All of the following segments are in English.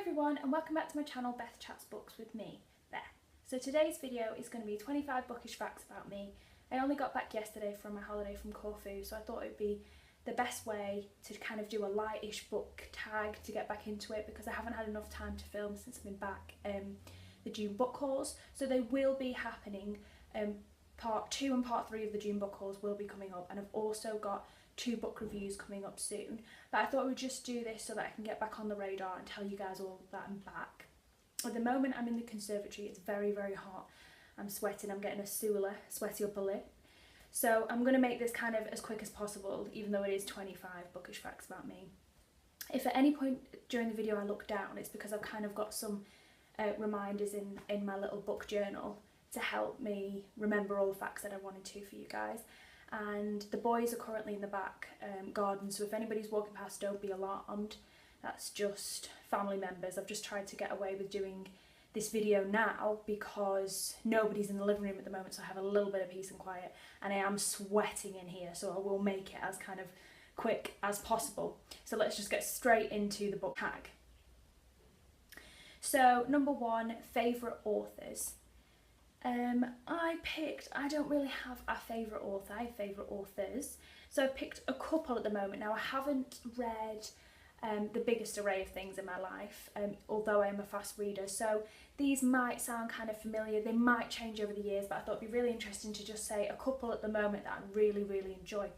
everyone and welcome back to my channel BethChatsBooks with me, Beth. So today's video is going to be 25 bookish facts about me. I only got back yesterday from my holiday from Corfu, so I thought it would be the best way to kind of do a lightish book tag to get back into it because I haven't had enough time to film since I've been back the June book hauls. So they will be happening. Part 2 and part 3 of the June book hauls will be coming up, and I've also got 2 book reviews coming up soon, but I thought we'd just do this so that I can get back on the radar and tell you guys all that I'm back. At the moment I'm in the conservatory, it's very hot, I'm sweating, I'm getting a sweaty upper lip, so I'm going to make this kind of as quick as possible even though it is 25 bookish facts about me. If at any point during the video I look down, it's because I've kind of got some reminders in my little book journal to help me remember all the facts that I wanted to for you guys. And the boys are currently in the back garden, so if anybody's walking past, don't be alarmed. That's just family members. I've just tried to get away with doing this video now because nobody's in the living room at the moment, so I have a little bit of peace and quiet, and I am sweating in here, so I will make it as kind of quick as possible. So let's just get straight into the book tag. So number 1, favourite authors. I don't really have a favourite author, I have favourite authors. So I've picked a couple at the moment. Now I haven't read the biggest array of things in my life, although I am a fast reader. So these might sound kind of familiar, they might change over the years, but I thought it'd be really interesting to just say a couple at the moment that I really enjoy.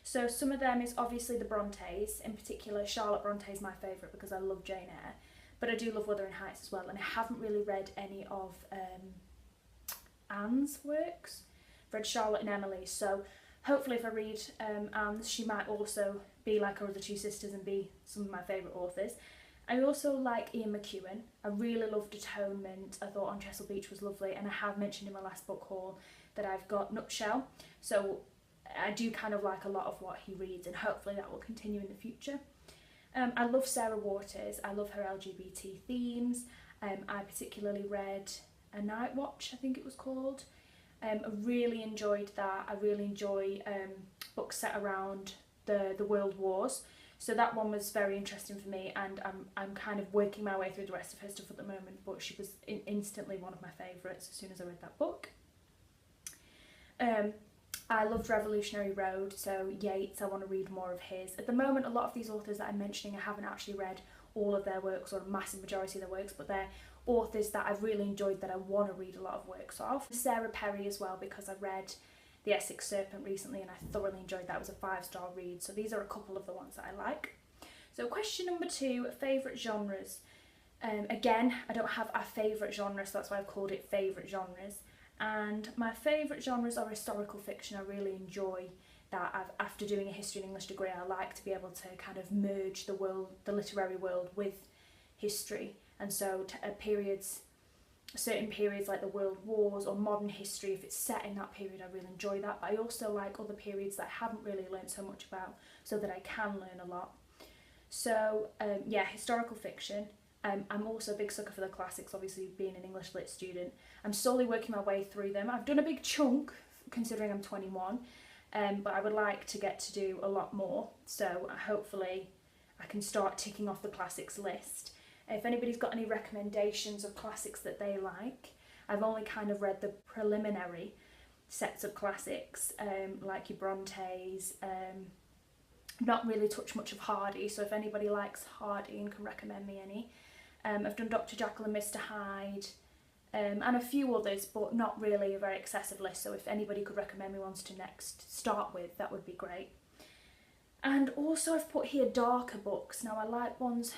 So some of them is obviously the Brontes, in particular Charlotte Bronte is my favourite because I love Jane Eyre, but I do love Wuthering Heights as well, and I haven't really read any of Anne's works. I've read Charlotte and Emily, so hopefully if I read Anne's, she might also be like her other 2 sisters and be some of my favourite authors. I also like Ian McEwan. I really loved Atonement. I thought On Chesil Beach was lovely, and I have mentioned in my last book haul that I've got Nutshell, so I do kind of like a lot of what he reads, and hopefully that will continue in the future. I love Sarah Waters. I love her LGBT themes. I particularly read A Night Watch, I think it was called. I really enjoyed that. I really enjoy books set around the World Wars, so that one was very interesting for me, and I'm kind of working my way through the rest of her stuff at the moment, but she was instantly one of my favourites as soon as I read that book. I loved Revolutionary Road, so Yeats, I want to read more of his. At the moment a lot of these authors that I'm mentioning I haven't actually read all of their works or a massive majority of their works, but they're authors that I've really enjoyed that I want to read a lot of works of. Sarah Perry as well, because I read The Essex Serpent recently and I thoroughly enjoyed that. It was a 5-star read, so these are a couple of the ones that I like. So question number 2, favourite genres. Again, I don't have a favourite genre, so that's why I've called it favourite genres. And my favourite genres are historical fiction. I really enjoy that. After doing a history and English degree, I like to be able to kind of merge the literary world with history. And so certain periods like the World Wars or modern history, if it's set in that period, I really enjoy that. But I also like other periods that I haven't really learned so much about, so that I can learn a lot. So yeah, historical fiction. I'm also a big sucker for the classics, obviously being an English lit student. I'm slowly working my way through them. I've done a big chunk considering I'm 21, but I would like to get to do a lot more, so hopefully I can start ticking off the classics list. If anybody's got any recommendations of classics that they like, I've only kind of read the preliminary sets of classics, like your Brontes, not really touched much of Hardy, so if anybody likes Hardy and can recommend me any. I've done Dr. Jekyll and Mr. Hyde, and a few others, but not really a very excessive list, so if anybody could recommend me ones to next start with, that would be great. And also I've put here darker books. Now I like ones,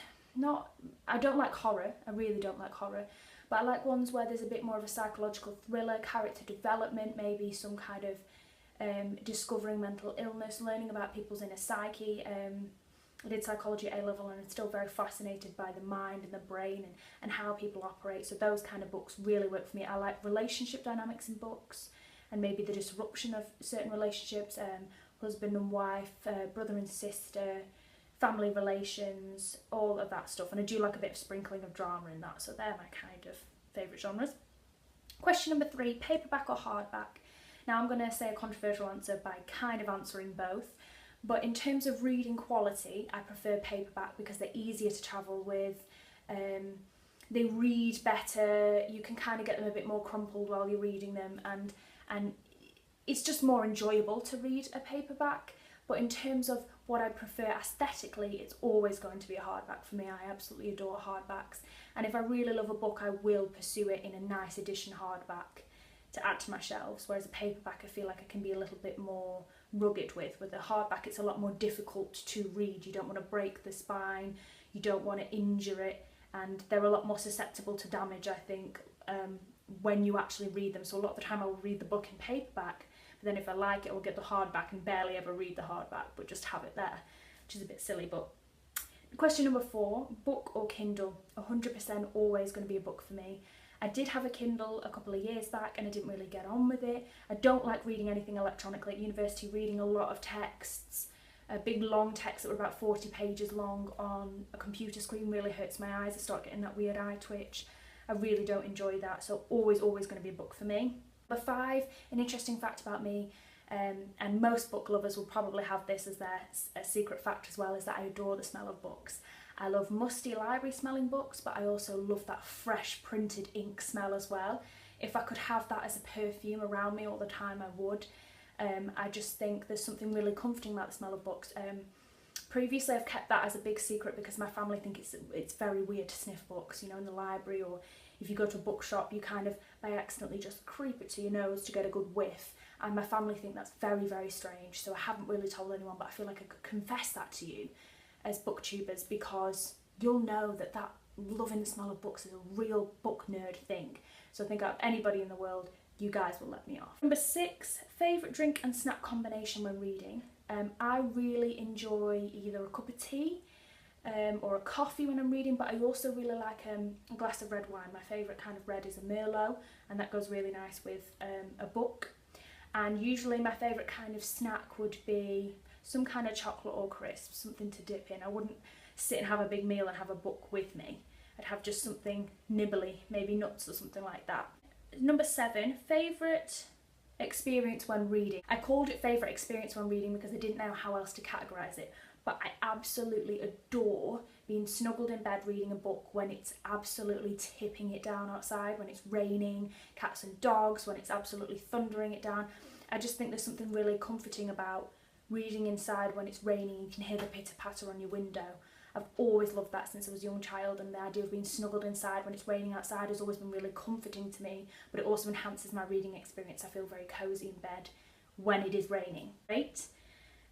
I don't like horror, I really don't like horror, but I like ones where there's a bit more of a psychological thriller, character development, maybe some kind of discovering mental illness, learning about people's inner psyche. I did psychology at A-level and I'm still very fascinated by the mind and the brain and how people operate, so those kind of books really work for me. I like relationship dynamics in books and maybe the disruption of certain relationships, husband and wife, brother and sister, family relations, all of that stuff, and I do like a bit of sprinkling of drama in that, so they're my kind of favourite genres. Question number 3, paperback or hardback? Now I'm going to say a controversial answer by kind of answering both, but in terms of reading quality I prefer paperback because they're easier to travel with, They read better, you can kind of get them a bit more crumpled while you're reading them, and it's just more enjoyable to read a paperback. But in terms of what I prefer aesthetically, it's always going to be a hardback for me. I absolutely adore hardbacks. And if I really love a book, I will pursue it in a nice edition hardback to add to my shelves. Whereas a paperback, I feel like I can be a little bit more rugged with. With a hardback, it's a lot more difficult to read. You don't want to break the spine, you don't want to injure it, and they're a lot more susceptible to damage, I think, when you actually read them. So a lot of the time I will read the book in paperback, but then if I like it, I'll get the hardback and barely ever read the hardback, but just have it there, which is a bit silly. But question number 4, book or Kindle? 100% always going to be a book for me. I did have a Kindle a couple of years back and I didn't really get on with it. I don't like reading anything electronically. At university, reading a lot of texts, big long texts that were about 40 pages long on a computer screen really hurts my eyes. I start getting that weird eye twitch. I really don't enjoy that, so always going to be a book for me. Number 5, an interesting fact about me, and most book lovers will probably have this as their secret fact as well, is that I adore the smell of books. I love musty library smelling books, but I also love that fresh printed ink smell as well. If I could have that as a perfume around me all the time, I would. I just think there's something really comforting about the smell of books. Previously I've kept that as a big secret because my family think it's very weird to sniff books, you know, in the library, or if you go to a bookshop you kind of by accidentally just creep it to your nose to get a good whiff, and my family think that's very, very strange. So I haven't really told anyone, but I feel like I could confess that to you as booktubers, because you'll know that loving the smell of books is a real book nerd thing. So I think out of anybody in the world, you guys will let me off. Number 6, favourite drink and snack combination when reading. I really enjoy either a cup of tea or a coffee when I'm reading, but I also really like a glass of red wine. My favourite kind of red is a Merlot, and that goes really nice with a book. And usually my favourite kind of snack would be some kind of chocolate or crisp, something to dip in. I wouldn't sit and have a big meal and have a book with me. I'd have just something nibbly, maybe nuts or something like that. Number 7, favourite experience when reading. I called it favourite experience when reading because I didn't know how else to categorise it, but I absolutely adore being snuggled in bed reading a book when it's absolutely tipping it down outside, when it's raining, cats and dogs, when it's absolutely thundering it down. I just think there's something really comforting about reading inside when it's raining. You can hear the pitter-patter on your window. I've always loved that since I was a young child, and the idea of being snuggled inside when it's raining outside has always been really comforting to me, but it also enhances my reading experience. I feel very cosy in bed when it is raining, right?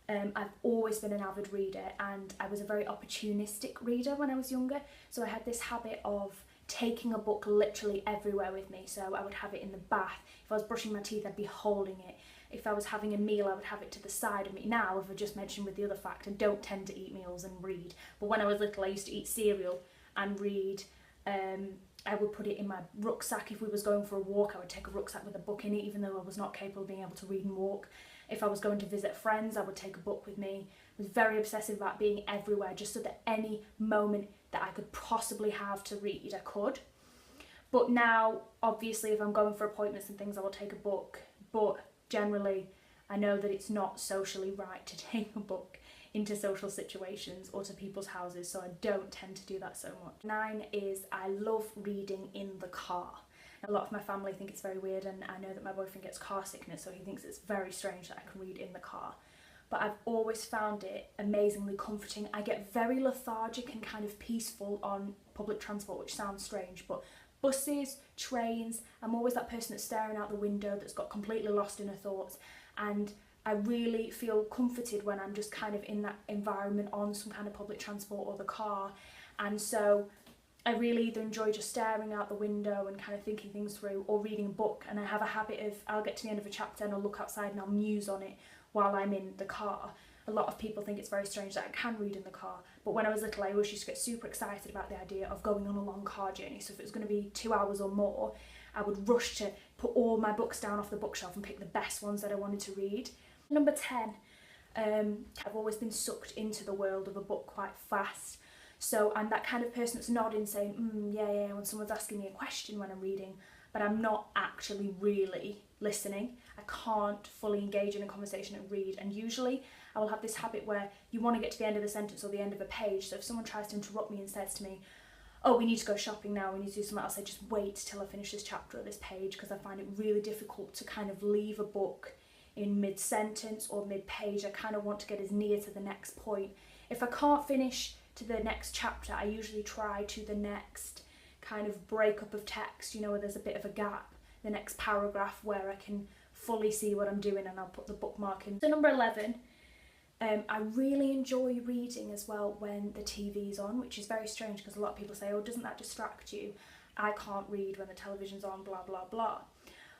I've always been an avid reader, and I was a very opportunistic reader when I was younger, so I had this habit of taking a book literally everywhere with me. So I would have it in the bath. If I was brushing my teeth, I'd be holding it. If I was having a meal, I would have it to the side of me. Now, as I just mentioned with the other fact, I don't tend to eat meals and read, but when I was little I used to eat cereal and read. I would put it in my rucksack. If we was going for a walk, I would take a rucksack with a book in it, even though I was not capable of being able to read and walk. If I was going to visit friends, I would take a book with me. I was very obsessive about being everywhere, just so that any moment that I could possibly have to read, I could. But now, obviously, if I'm going for appointments and things, I will take a book. But generally, I know that it's not socially right to take a book into social situations or to people's houses, so I don't tend to do that so much. 9 is I love reading in the car. A lot of my family think it's very weird, and I know that my boyfriend gets car sickness, so he thinks it's very strange that I can read in the car. But I've always found it amazingly comforting. I get very lethargic and kind of peaceful on public transport, which sounds strange, but buses, trains, I'm always that person that's staring out the window, that's got completely lost in her thoughts, and I really feel comforted when I'm just kind of in that environment on some kind of public transport or the car. And so I really either enjoy just staring out the window and kind of thinking things through, or reading a book. And I have a habit of, I'll get to the end of a chapter and I'll look outside and I'll muse on it while I'm in the car. A lot of people think it's very strange that I can read in the car, but when I was little I always used to get super excited about the idea of going on a long car journey. So if it was going to be 2 hours or more, I would rush to put all my books down off the bookshelf and pick the best ones that I wanted to read. Number 10, I've always been sucked into the world of a book quite fast. So I'm that kind of person that's nodding, saying, yeah, when someone's asking me a question when I'm reading, but I'm not actually really listening. I can't fully engage in a conversation and read, and usually I will have this habit where you want to get to the end of the sentence or the end of a page. So if someone tries to interrupt me and says to me, oh, we need to go shopping now, we need to do something else, I just wait till I finish this chapter or this page, because I find it really difficult to kind of leave a book in mid-sentence or mid-page. I kind of want to get as near to the next point. If I can't finish to the next chapter, I usually try to the next kind of breakup of text, you know, where there's a bit of a gap, the next paragraph where I can fully see what I'm doing, and I'll put the bookmark in. So number 11, I really enjoy reading as well when the TV's on, which is very strange because a lot of people say, oh, doesn't that distract you? I can't read when the television's on, blah, blah, blah.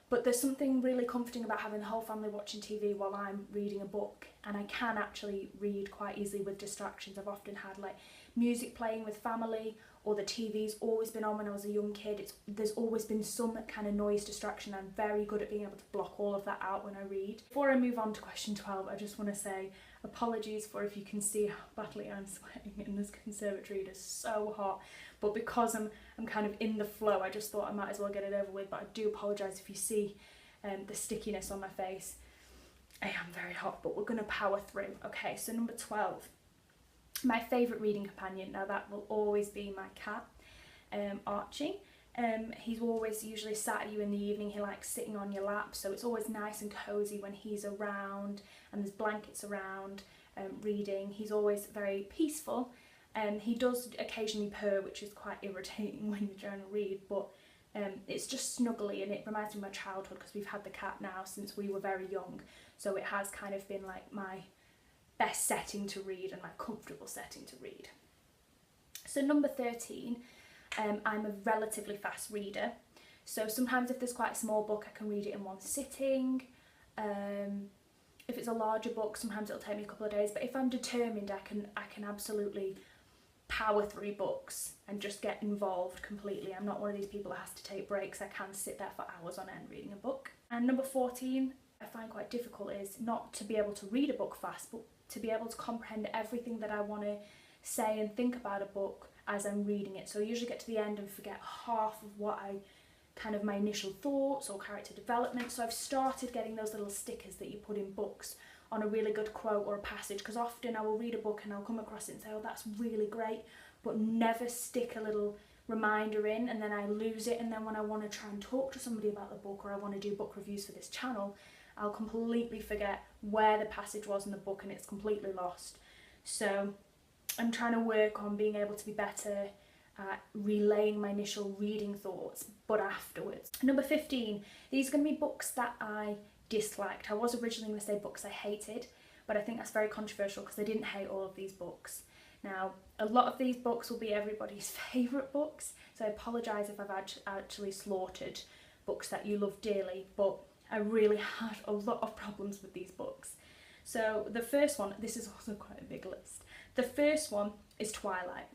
But there's something really comforting about having the whole family watching TV while I'm reading a book, and I can actually read quite easily with distractions. I've often had like music playing with family, or the TV's always been on when I was a young kid. There's always been some kind of noise distraction. I'm very good at being able to block all of that out when I read. Before I move on to question 12, I just want to say apologies for if you can see how badly I'm sweating in this conservatory. It is so hot, but because I'm kind of in the flow, I just thought I might as well get it over with. But I do apologise if you see the stickiness on my face. I am very hot, but we're going to power through. Okay, so number 12. My favourite reading companion, now that will always be my cat, Archie. He's always usually sat at you in the evening. He likes sitting on your lap, so it's always nice and cosy when he's around and there's blankets around reading. He's always very peaceful. He does occasionally purr, which is quite irritating when you're trying to read, but it's just snuggly, and it reminds me of my childhood because we've had the cat now since we were very young, so it has kind of been like my best setting to read and my comfortable setting to read. So number 13, I'm a relatively fast reader. So sometimes if there's quite a small book, I can read it in one sitting. If it's a larger book, sometimes it'll take me a couple of days, but if I'm determined, I can absolutely power through books and just get involved completely. I'm not one of these people that has to take breaks. I can sit there for hours on end reading a book. And number 14, I find quite difficult, is not to be able to read a book fast, but to be able to comprehend everything that I want to say and think about a book as I'm reading it. So I usually get to the end and forget half of what my initial thoughts or character development. So I've started getting those little stickers that you put in books on a really good quote or a passage, because often I will read a book and I'll come across it and say, oh, that's really great, but never stick a little reminder in, and then I lose it, and then when I want to try and talk to somebody about the book, or I want to do book reviews for this channel, I'll completely forget where the passage was in the book and it's completely lost. So I'm trying to work on being able to be better at relaying my initial reading thoughts, but afterwards. Number 15, these are going to be books that I disliked. I was originally going to say books I hated, but I think that's very controversial because I didn't hate all of these books. Now, a lot of these books will be everybody's favourite books, so I apologise if I've actually slaughtered books that you love dearly, but I really had a lot of problems with these books. So the first one, this is also quite a big list. The first one is Twilight.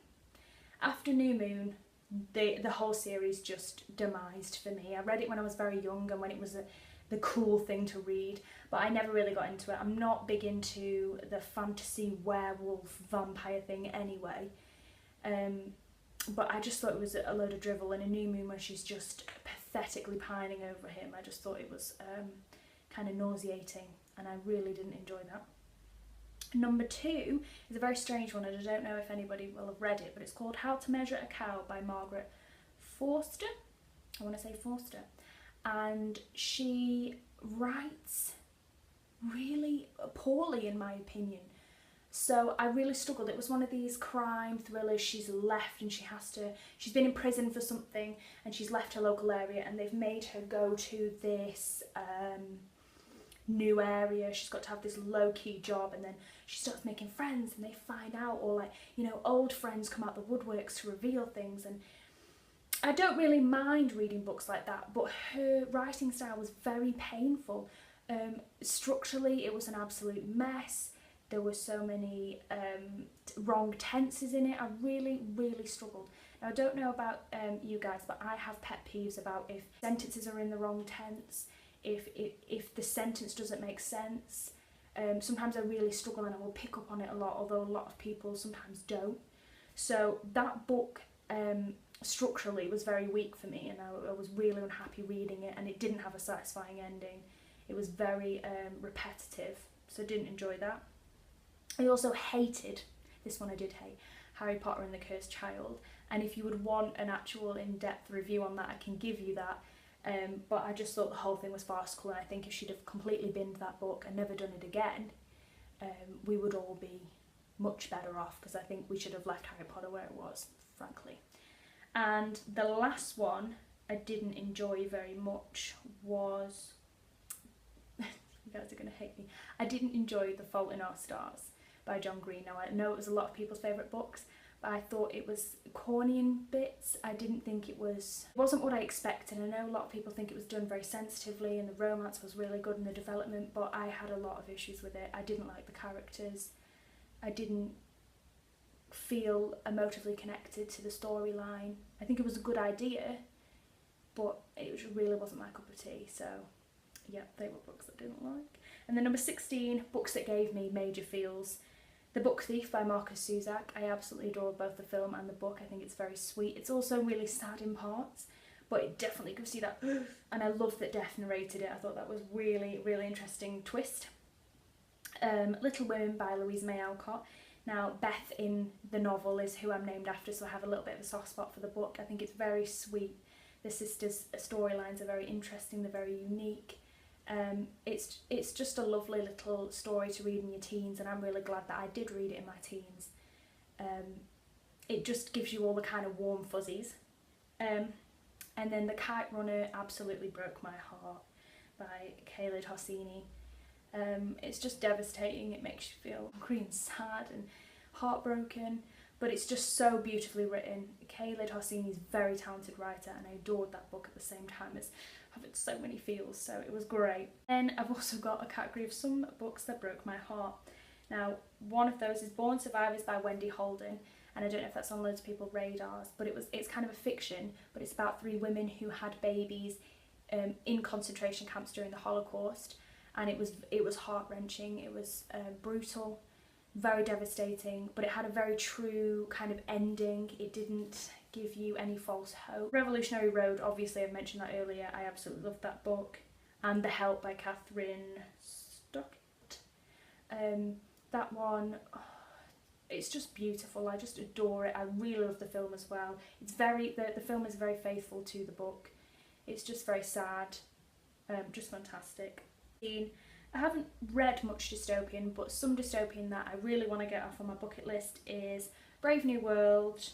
After New Moon, the whole series just demised for me. I read it when I was very young and when it was the cool thing to read, but I never really got into it. I'm not big into the fantasy werewolf vampire thing anyway. But I just thought it was a load of drivel, and a New Moon where she's just pathetically pining over him. I just thought it was kind of nauseating, and I really didn't enjoy that. Number 2 is a very strange one, and I don't know if anybody will have read it, but it's called How to Measure a Cow by Margaret Forster. I want to say Forster. And she writes really poorly, in my opinion. So I really struggled. It was one of these crime thrillers. She's left and she's been in prison for something, and she's left her local area, and they've made her go to this new area. She's got to have this low-key job, and then she starts making friends, and they find out, or old friends come out the woodworks to reveal things. And I don't really mind reading books like that, but her writing style was very painful. Structurally, it was an absolute mess. There were so many wrong tenses in it. I really, really struggled. Now, I don't know about you guys, but I have pet peeves about if sentences are in the wrong tense, if the sentence doesn't make sense. Sometimes I really struggle, and I will pick up on it a lot, although a lot of people sometimes don't. So that book structurally was very weak for me, and I was really unhappy reading it, and it didn't have a satisfying ending. It was very repetitive, so I didn't enjoy that. I also hated, this one I did hate, Harry Potter and the Cursed Child, and if you would want an actual in-depth review on that, I can give you that. But I just thought the whole thing was farcical, and I think if she'd have completely binned that book and never done it again, we would all be much better off, because I think we should have left Harry Potter where it was, frankly. And the last one I didn't enjoy very much was, you guys are going to hate me, I didn't enjoy The Fault in Our Stars by John Green. Now I know it was a lot of people's favourite books, but I thought it was corny in bits. I didn't think it wasn't what I expected. I know a lot of people think it was done very sensitively and the romance was really good in the development, but I had a lot of issues with it. I didn't like the characters. I didn't feel emotively connected to the storyline. I think it was a good idea, but it really wasn't my cup of tea. So yeah, they were books I didn't like. And then number 16, books that gave me major feels. The Book Thief by Marcus Zusak. I absolutely adore both the film and the book. I think it's very sweet. It's also really sad in parts, but it definitely gives you that and I love that Death narrated it. I thought that was really, really interesting twist. Little Women by Louisa May Alcott. Now, Beth in the novel is who I'm named after, so I have a little bit of a soft spot for the book. I think it's very sweet. The sisters' storylines are very interesting, they're very unique. It's just a lovely little story to read in your teens, and I'm really glad that I did read it in my teens. It just gives you all the kind of warm fuzzies. And then The Kite Runner absolutely broke my heart by Khaled Hosseini. It's just devastating. It makes you feel angry and sad and heartbroken, but it's just so beautifully written. Khaled Hosseini is a very talented writer, and I adored that book at the same time as having so many feels, so it was great. Then I've also got a category of some books that broke my heart. Now, one of those is Born Survivors by Wendy Holden, and I don't know if that's on loads of people's radars, but it's kind of a fiction, but it's about 3 women who had babies in concentration camps during the Holocaust, and it was heart-wrenching, it was brutal, very devastating, but it had a very true kind of ending. It didn't give you any false hope. Revolutionary Road, obviously I've mentioned that earlier, I absolutely loved that book. And The Help by Catherine Stockett. That one, it's just beautiful, I just adore it. I really love the film as well. It's the film is very faithful to the book. It's just very sad, just fantastic. I haven't read much dystopian, but some dystopian that I really want to get off on my bucket list is Brave New World,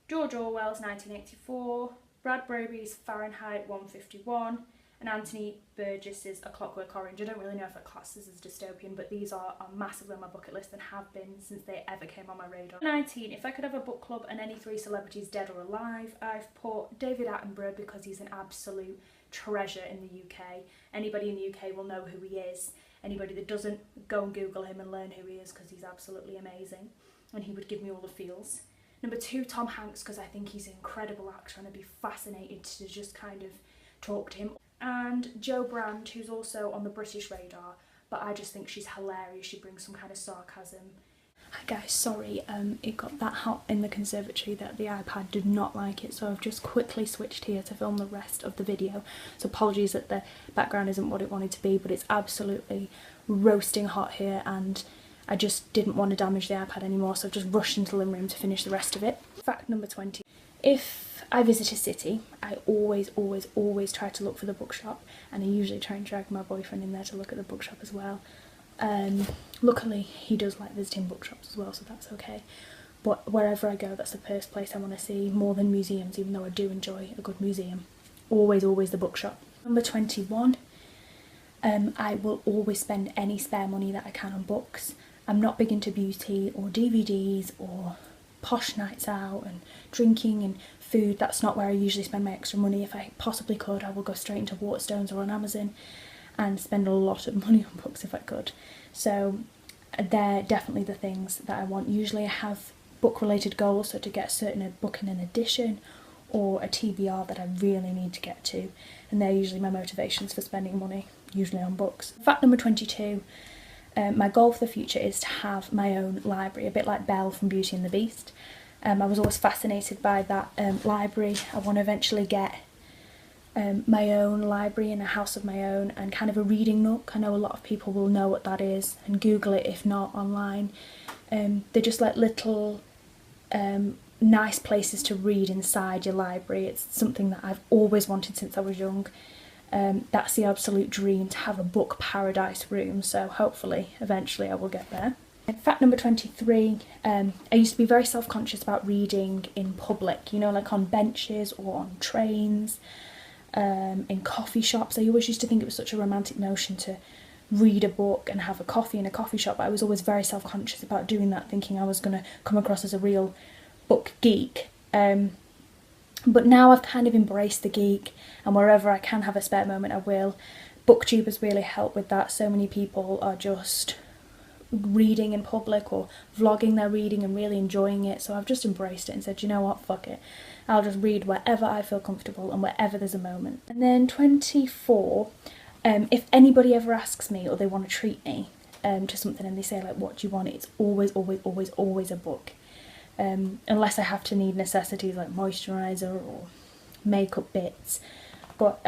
George Orwell's 1984, Brad Braby's Fahrenheit 151, and Anthony Burgess's A Clockwork Orange. I don't really know if that classes as dystopian, but these are massively on my bucket list and have been since they ever came on my radar. 19, if I could have a book club and any 3 celebrities dead or alive, I've put David Attenborough because he's an absolute treasure in the UK. Anybody in the UK will know who he is. Anybody that doesn't, go and Google him and learn who he is, because he's absolutely amazing and he would give me all the feels. Number 2, Tom Hanks, because I think he's an incredible actor and I'd be fascinated to just kind of talk to him. And Jo Brand, who's also on the British radar, but I just think she's hilarious. She brings some kind of sarcasm. Hi guys, sorry, it got that hot in the conservatory that the iPad did not like it, so I've just quickly switched here to film the rest of the video. So apologies that the background isn't what it wanted to be, but it's absolutely roasting hot here and I just didn't want to damage the iPad anymore, so I've just rushed into the living room to finish the rest of it. Fact number 20. If I visit a city, I always try to look for the bookshop, and I usually try and drag my boyfriend in there to look at the bookshop as well. Luckily he does like visiting bookshops as well, so that's okay. But wherever I go, that's the first place I want to see, more than museums, even though I do enjoy a good museum. Always the bookshop. Number 21. I will always spend any spare money that I can on books. I'm not big into beauty or DVDs or posh nights out and drinking and food. That's not where I usually spend my extra money. If I possibly could, I will go straight into Waterstones or on Amazon and spend a lot of money on books if I could. So they're definitely the things that I want. Usually I have book related goals, so to get a certain book in an edition or a TBR that I really need to get to, and they're usually my motivations for spending money, usually on books. Fact number 22, my goal for the future is to have my own library, a bit like Belle from Beauty and the Beast. I was always fascinated by that library. I want to eventually get my own library in a house of my own, and kind of a reading nook. I know a lot of people will know what that is and Google it if not online. They're just like little nice places to read inside your library. It's something that I've always wanted since I was young. That's the absolute dream, to have a book paradise room, so hopefully eventually I will get there. Fact number 23, I used to be very self-conscious about reading in public, you know, like on benches or on trains, in coffee shops. I always used to think it was such a romantic notion to read a book and have a coffee in a coffee shop, but I was always very self-conscious about doing that, thinking I was going to come across as a real book geek. But now I've kind of embraced the geek, and wherever I can have a spare moment I will. BookTube has really helped with that. So many people are just reading in public or vlogging their reading and really enjoying it, so I've just embraced it and said, you know what, fuck it, I'll just read wherever I feel comfortable and wherever there's a moment. And then 24, if anybody ever asks me or they want to treat me to something and they say like, what do you want, it's always a book, unless I have to need necessities like moisturiser or makeup bits. But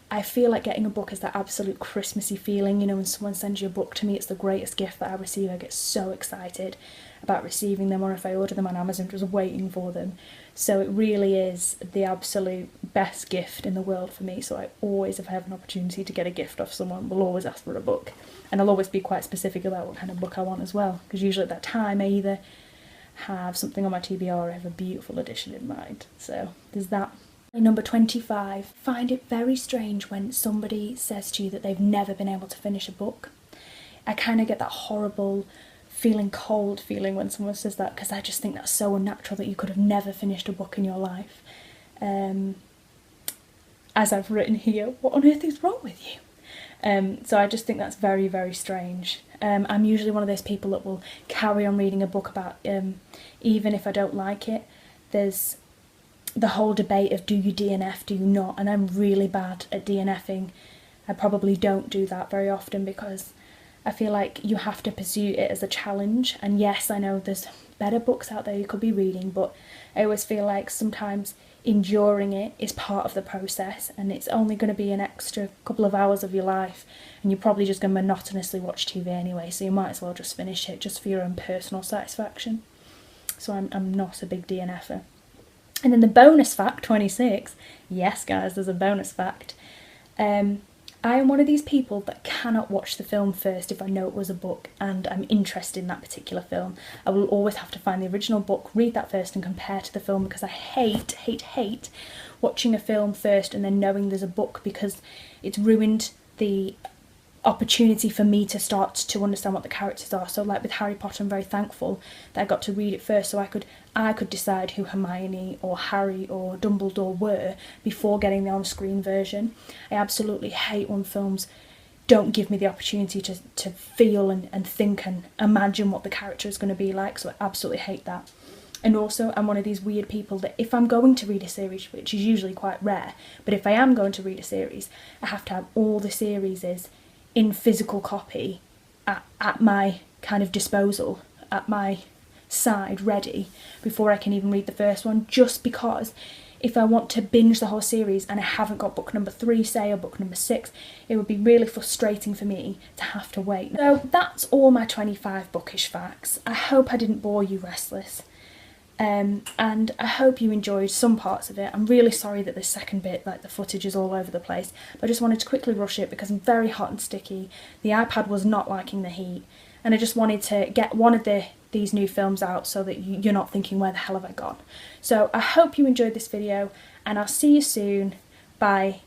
I feel like getting a book is that absolute Christmassy feeling, you know, when someone sends you a book. To me, it's the greatest gift that I receive. I get so excited about receiving them, or if I order them on Amazon, just waiting for them. So it really is the absolute best gift in the world for me. So I always, if I have an opportunity to get a gift off someone, will always ask for a book. And I'll always be quite specific about what kind of book I want as well, because usually at that time I either have something on my TBR or I have a beautiful edition in mind. So there's that. Number 25, find it very strange when somebody says to you that they've never been able to finish a book. I kind of get that horrible cold feeling when someone says that, because I just think that's so unnatural, that you could have never finished a book in your life. As I've written here, what on earth is wrong with you? So I just think that's very, very strange. I'm usually one of those people that will carry on reading a book about, even if I don't like it. There's the whole debate of, do you DNF, do you not? And I'm really bad at DNFing. I probably don't do that very often because I feel like you have to pursue it as a challenge. And yes, I know there's better books out there you could be reading, but I always feel like sometimes enduring it is part of the process, and it's only going to be an extra couple of hours of your life, and you're probably just going to monotonously watch TV anyway, so you might as well just finish it just for your own personal satisfaction. So I'm not a big DNFer. And then the bonus fact, 26, yes guys, there's a bonus fact. I am one of these people that cannot watch the film first if I know it was a book and I'm interested in that particular film. I will always have to find the original book, read that first and compare to the film, because I hate watching a film first and then knowing there's a book, because it's ruined the opportunity for me to start to understand what the characters are. So like with Harry Potter, I'm very thankful that I got to read it first, so I could decide who Hermione or Harry or Dumbledore were before getting the on-screen version. I absolutely hate when films don't give me the opportunity to feel and think and imagine what the character is going to be like, so I absolutely hate that. And also, I'm one of these weird people that if I'm going to read a series, which is usually quite rare, but if I am going to read a series, I have to have all the series in physical copy at my kind of disposal, at my side, ready, before I can even read the first one, just because if I want to binge the whole series and I haven't got book number 3, say, or book number 6, it would be really frustrating for me to have to wait. So that's all my 25 bookish facts. I hope I didn't bore you restless. And I hope you enjoyed some parts of it. I'm really sorry that this second bit, like the footage is all over the place, but I just wanted to quickly rush it because I'm very hot and sticky. The iPad was not liking the heat, and I just wanted to get one of these new films out so that you're not thinking, where the hell have I gone? So I hope you enjoyed this video, and I'll see you soon. Bye.